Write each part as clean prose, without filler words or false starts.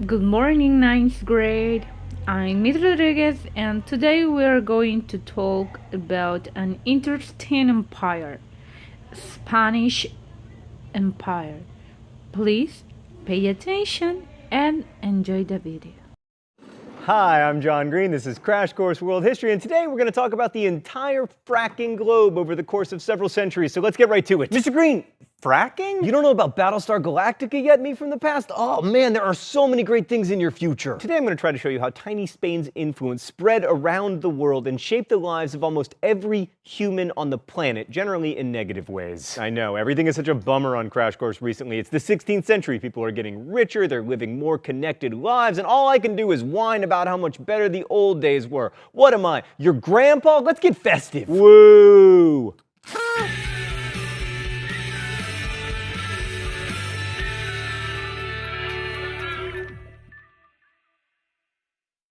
Good morning, ninth grade. I'm Miss Rodriguez, and today we are going to talk about an interesting empire, Spanish Empire. Please pay attention and enjoy the video. Hi, I'm John Green. This is Crash Course World History, and today we're going to talk about the entire fracking globe over the course of several centuries. So let's get right to it. Mr. Green, fracking? You don't know about Battlestar Galactica yet, me from the past? Oh man, there are so many great things in your future. Today I'm going to try to show you how tiny Spain's influence spread around the world and shaped the lives of almost every human on the planet, generally in negative ways. I know, everything is such a bummer on Crash Course recently. It's the 16th century. People are getting richer, they're living more connected lives, and all I can do is whine about how much better the old days were. What am I, your grandpa? Let's get festive. Woo!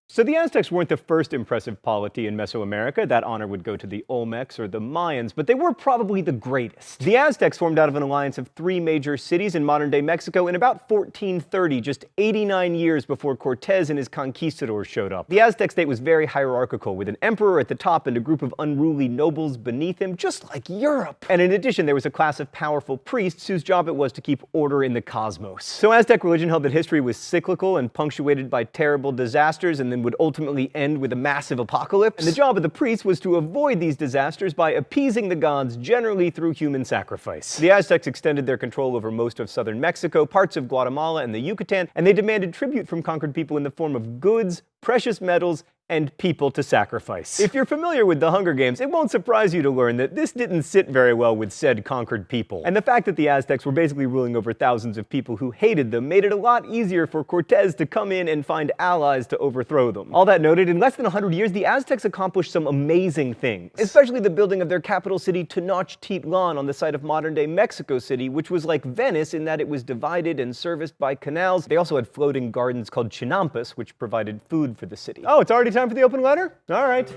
So the Aztecs weren't the first impressive polity in Mesoamerica. That honor would go to the Olmecs or the Mayans, but they were probably the greatest. The Aztecs formed out of an alliance of three major cities in modern-day Mexico in about 1430, just 89 years before Cortez and his conquistadors showed up. The Aztec state was very hierarchical, with an emperor at the top and a group of unruly nobles beneath him, just like Europe. And in addition, there was a class of powerful priests whose job it was to keep order in the cosmos. So Aztec religion held that history was cyclical and punctuated by terrible disasters, and then would ultimately end with a massive apocalypse. And the job of the priests was to avoid these disasters by appeasing the gods, generally through human sacrifice. The Aztecs extended their control over most of southern Mexico, parts of Guatemala, and the Yucatan, and they demanded tribute from conquered people in the form of goods, precious metals, and people to sacrifice. If you're familiar with the Hunger Games, it won't surprise you to learn that this didn't sit very well with said conquered people. And the fact that the Aztecs were basically ruling over thousands of people who hated them made it a lot easier for Cortez to come in and find allies to overthrow them. All that noted, in less than 100 years, the Aztecs accomplished some amazing things, especially the building of their capital city Tenochtitlan on the site of modern-day Mexico City, which was like Venice in that it was divided and serviced by canals. They also had floating gardens called chinampas, which provided food for the city. Oh, it's already time for the open letter? All right.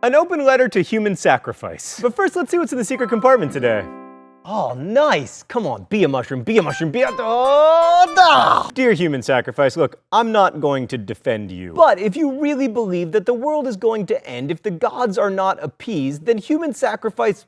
An open letter to human sacrifice. But first, let's see what's in the secret compartment today. Oh, nice! Come on, be a mushroom, be a mushroom, be a... Oh, Dear human sacrifice, look, I'm not going to defend you. But if you really believe that the world is going to end if the gods are not appeased, then human sacrifice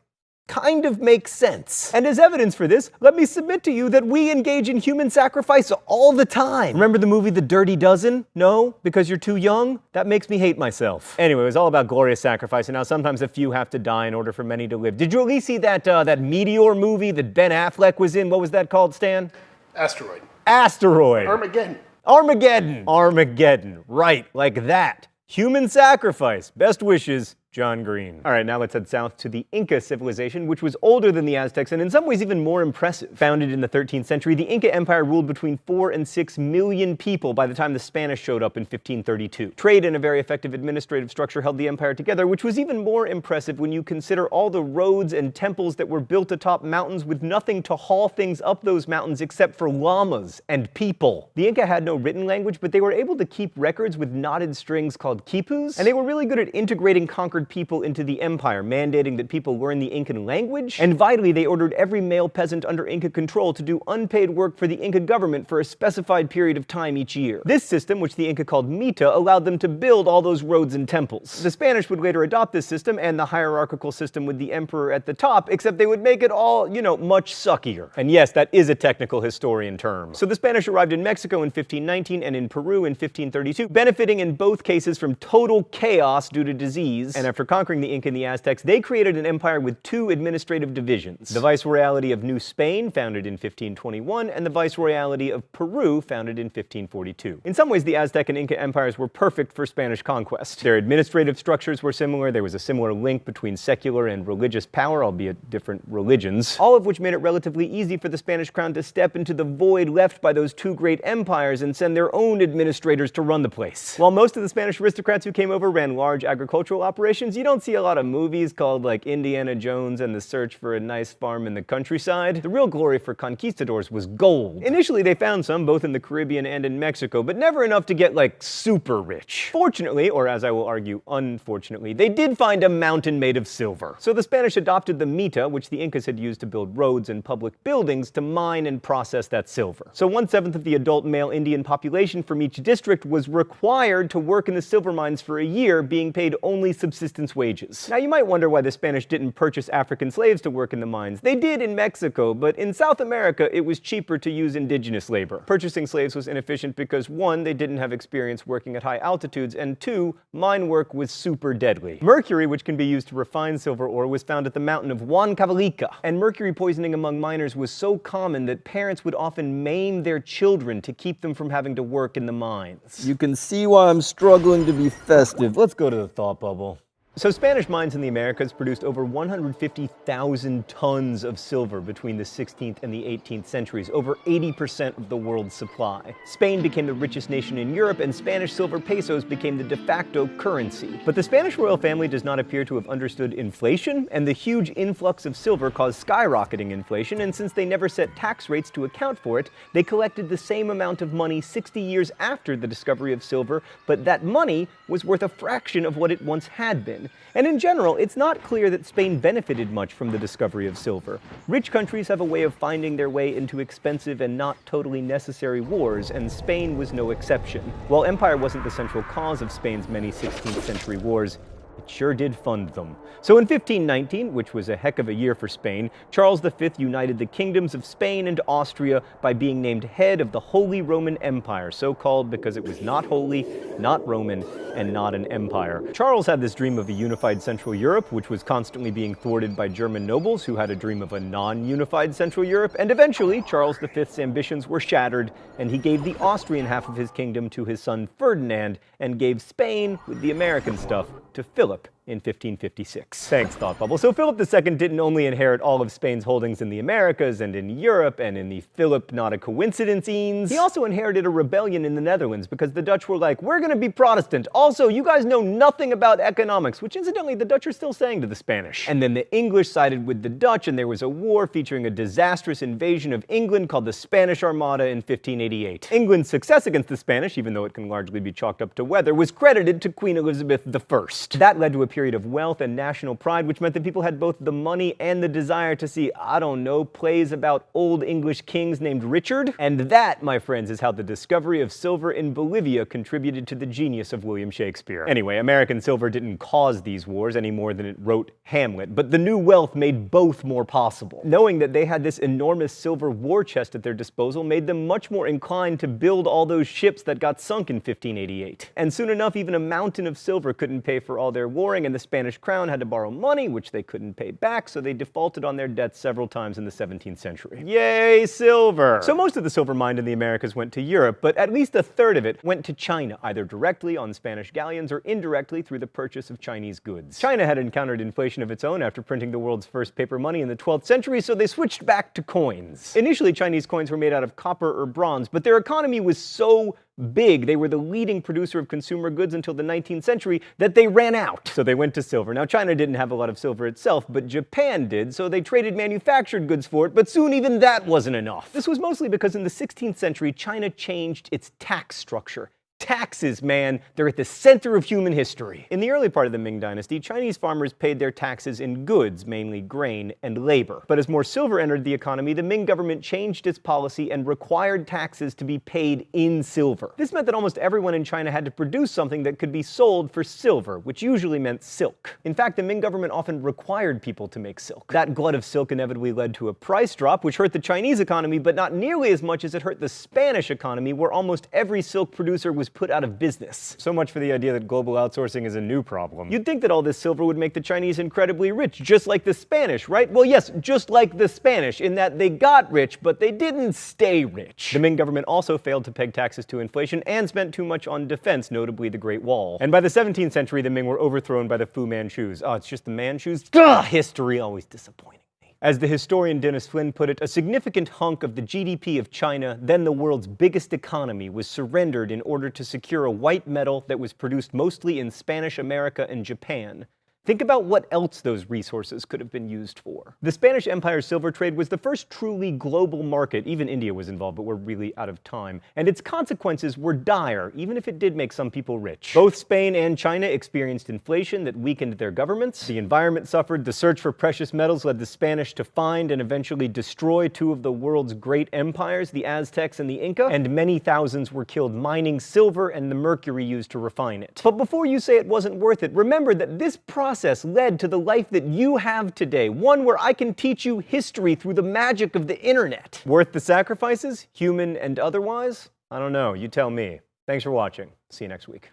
kind of makes sense. And as evidence for this, let me submit to you that we engage in human sacrifice all the time. Remember the movie The Dirty Dozen? No? Because you're too young? That makes me hate myself. Anyway, it was all about glorious sacrifice, and now sometimes a few have to die in order for many to live. Did you at least see that Meteor movie that Ben Affleck was in? What was that called, Stan? Asteroid. Asteroid. Armageddon. Armageddon. Armageddon. Right, like that. Human sacrifice. Best wishes, John Green. All right, now let's head south to the Inca civilization, which was older than the Aztecs and in some ways even more impressive. Founded in the 13th century, the Inca Empire ruled between 4 and 6 million people by the time the Spanish showed up in 1532. Trade and a very effective administrative structure held the empire together, which was even more impressive when you consider all the roads and temples that were built atop mountains with nothing to haul things up those mountains except for llamas and people. The Inca had no written language, but they were able to keep records with knotted strings called quipus, and they were really good at integrating conquered people into the empire, mandating that people learn the Incan language, and vitally, they ordered every male peasant under Inca control to do unpaid work for the Inca government for a specified period of time each year. This system, which the Inca called mita, allowed them to build all those roads and temples. The Spanish would later adopt this system and the hierarchical system with the emperor at the top, except they would make it all, much suckier. And yes, that is a technical historian term. So the Spanish arrived in Mexico in 1519 and in Peru in 1532, benefiting in both cases from total chaos due to disease, and after conquering the Inca and the Aztecs, they created an empire with 2 administrative divisions. The Viceroyalty of New Spain, founded in 1521, and the Viceroyalty of Peru, founded in 1542. In some ways, the Aztec and Inca empires were perfect for Spanish conquest. Their administrative structures were similar, there was a similar link between secular and religious power, albeit different religions, all of which made it relatively easy for the Spanish crown to step into the void left by those 2 great empires and send their own administrators to run the place. While most of the Spanish aristocrats who came over ran large agricultural operations, populations, you don't see a lot of movies called like Indiana Jones and the Search for a Nice Farm in the Countryside. The real glory for conquistadors was gold. Initially, they found some both in the Caribbean and in Mexico, but never enough to get like super rich. Fortunately, or as I will argue, unfortunately, they did find a mountain made of silver. So the Spanish adopted the mita, which the Incas had used to build roads and public buildings, to mine and process that silver. So 1/7 of the adult male Indian population from each district was required to work in the silver mines for a year, being paid only subsistence wages. Now you might wonder why the Spanish didn't purchase African slaves to work in the mines. They did in Mexico, but in South America it was cheaper to use indigenous labor. Purchasing slaves was inefficient because 1, they didn't have experience working at high altitudes, and 2, mine work was super deadly. Mercury, which can be used to refine silver ore, was found at the mountain of Huancavelica, and mercury poisoning among miners was so common that parents would often maim their children to keep them from having to work in the mines. You can see why I'm struggling to be festive. Let's go to the thought bubble. So Spanish mines in the Americas produced over 150,000 tons of silver between the 16th and the 18th centuries, over 80% of the world's supply. Spain became the richest nation in Europe, and Spanish silver pesos became the de facto currency. But the Spanish royal family does not appear to have understood inflation, and the huge influx of silver caused skyrocketing inflation, and since they never set tax rates to account for it, they collected the same amount of money 60 years after the discovery of silver, but that money was worth a fraction of what it once had been. And in general, it's not clear that Spain benefited much from the discovery of silver. Rich countries have a way of finding their way into expensive and not totally necessary wars, and Spain was no exception. While empire wasn't the central cause of Spain's many 16th century wars, it sure did fund them. So in 1519, which was a heck of a year for Spain, Charles V united the kingdoms of Spain and Austria by being named head of the Holy Roman Empire, so called because it was not holy, not Roman, and not an empire. Charles had this dream of a unified Central Europe, which was constantly being thwarted by German nobles who had a dream of a non-unified Central Europe, and eventually Charles V's ambitions were shattered, and he gave the Austrian half of his kingdom to his son Ferdinand, and gave Spain, with the American stuff, to Philip in 1556. Thanks, Thought Bubble. So Philip II didn't only inherit all of Spain's holdings in the Americas and in Europe and in the Philip not a coincidence-ines, he also inherited a rebellion in the Netherlands because the Dutch were like, we're gonna be Protestant. Also, you guys know nothing about economics, which incidentally the Dutch are still saying to the Spanish. And then the English sided with the Dutch, and there was a war featuring a disastrous invasion of England called the Spanish Armada in 1588. England's success against the Spanish, even though it can largely be chalked up to weather, was credited to Queen Elizabeth I. That led to a period of wealth and national pride, which meant that people had both the money and the desire to see, I don't know, plays about old English kings named Richard. And that, my friends, is how the discovery of silver in Bolivia contributed to the genius of William Shakespeare. Anyway, American silver didn't cause these wars any more than it wrote Hamlet, but the new wealth made both more possible. Knowing that they had this enormous silver war chest at their disposal made them much more inclined to build all those ships that got sunk in 1588. And soon enough, even a mountain of silver couldn't pay for all their warring, and the Spanish crown had to borrow money, which they couldn't pay back, so they defaulted on their debts several times in the 17th century. Yay, silver! So most of the silver mined in the Americas went to Europe, but at least a third of it went to China, either directly on Spanish galleons or indirectly through the purchase of Chinese goods. China had encountered inflation of its own after printing the world's first paper money in the 12th century, so they switched back to coins. Initially, Chinese coins were made out of copper or bronze, but their economy was so big, they were the leading producer of consumer goods until the 19th century, that they ran out. So they went to silver. Now, China didn't have a lot of silver itself, but Japan did, so they traded manufactured goods for it, but soon even that wasn't enough. This was mostly because in the 16th century, China changed its tax structure. Taxes, man, they're at the center of human history. In the early part of the Ming Dynasty, Chinese farmers paid their taxes in goods, mainly grain and labor. But as more silver entered the economy, the Ming government changed its policy and required taxes to be paid in silver. This meant that almost everyone in China had to produce something that could be sold for silver, which usually meant silk. In fact, the Ming government often required people to make silk. That glut of silk inevitably led to a price drop, which hurt the Chinese economy, but not nearly as much as it hurt the Spanish economy, where almost every silk producer was put out of business. So much for the idea that global outsourcing is a new problem. You'd think that all this silver would make the Chinese incredibly rich, just like the Spanish, right? Well, yes, just like the Spanish, in that they got rich, but they didn't stay rich. The Ming government also failed to peg taxes to inflation and spent too much on defense, notably the Great Wall. And by the 17th century, the Ming were overthrown by the Fu Manchus. Oh, it's just the Manchus? Ugh, history always disappointing. As the historian Dennis Flynn put it, a significant hunk of the GDP of China, then the world's biggest economy, was surrendered in order to secure a white metal that was produced mostly in Spanish America and Japan. Think about what else those resources could have been used for. The Spanish Empire's silver trade was the first truly global market. Even India was involved, but we're really out of time. And its consequences were dire, even if it did make some people rich. Both Spain and China experienced inflation that weakened their governments. The environment suffered. The search for precious metals led the Spanish to find and eventually destroy two of the world's great empires, the Aztecs and the Inca, and many thousands were killed mining silver and the mercury used to refine it. But before you say it wasn't worth it, remember that this process led to the life that you have today, one where I can teach you history through the magic of the internet. Worth the sacrifices, human and otherwise? I don't know, you tell me. Thanks for watching. See you next week.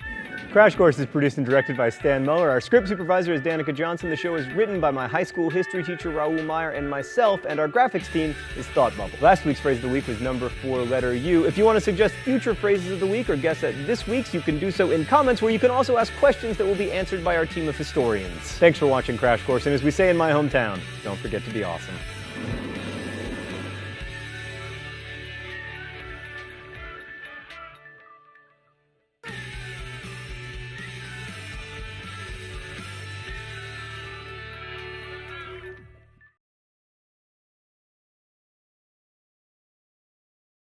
Crash Course is produced and directed by Stan Muller. Our script supervisor is Danica Johnson. The show is written by my high school history teacher, Raoul Meyer, and myself, and our graphics team is Thought Bubble. Last week's phrase of the week was number 4, letter U. If you want to suggest future phrases of the week or guess at this week's, you can do so in comments, where you can also ask questions that will be answered by our team of historians. Thanks for watching Crash Course, and as we say in my hometown, don't forget to be awesome.